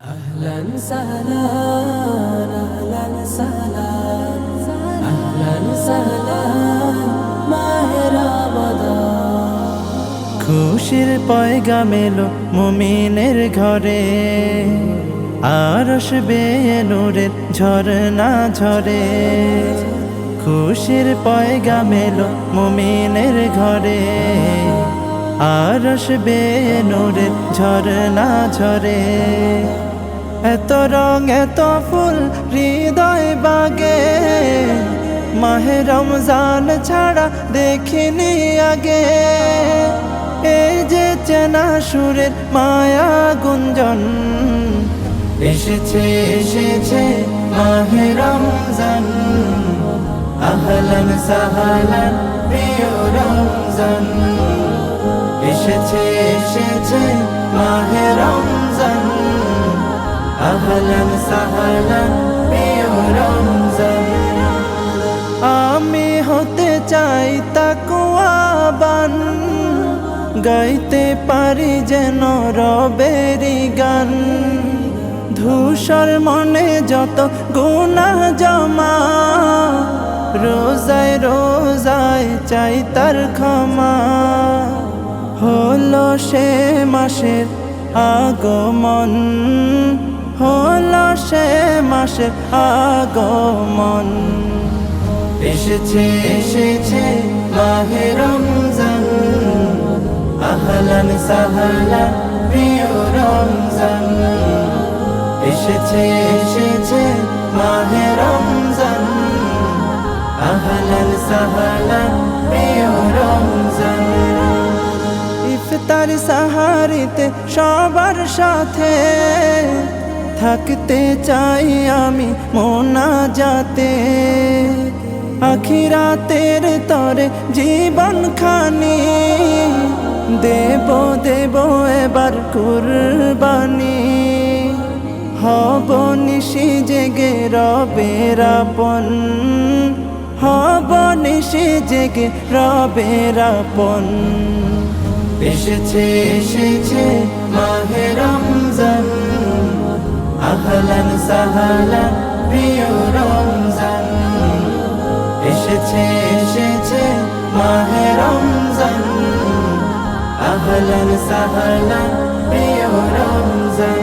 أهلا سهلا أهلا سهلا أهلا سهلا মাহে রমাদান। খুশির পয়গাম এলো মুমিনের ঘরে, আরশ বেয়ে নূরের ঝরনা ঝরে। খুশির পয়গাম এলো মুমিনের ঘরে, আরশ বেয়ে নূরের ঝরনা ঝরে। এত রং এত ফুল হৃদয় বাগে, মাহে রমজান ছাড়া দেখিনি আগে। এই যে চেনা সুরের মায়া গুঞ্জন, এসেছে এসেছে মাহে রমজান। আহলান সাহলান প্রিয় রমজান, এসেছে এসেছে মাহে রমজান। আহলান সাহলান প্রিয় রমজান। আমি হতে চাই তাকওয়াবান, গাইতে পারি যেন রবেরি গান। ধূসর মনে যত গুনাহ জমা, রোজায় রোজায় চাই তার ক্ষমা। হলো সে মাসের আগমন, হলো সে মাসের আগমন। এসেছে এসেছে মাহে রমজান। আহলান সাহলান প্রিয় রমজান, এসেছে এসেছে মাহে রমজান। আহলান সাহলান প্রিয় রমজান। ইফতার সাহারিতে সবার সাথে থাকতে চাই আমি মোনাজাতে। আখিরাতের তরে জীবন খানি, দেব দেব এবার কুরবানি। হব নিশি জেগে রবের আপন, হব নিশি জেগে রবের আপন। এসেছে এসেছে মাহে রমজান। আহলান সাহলান প্রিয় রমজান, এসেছে এসেছে মাহে রমজান। আহলান সাহলান প্রিয় রমজান।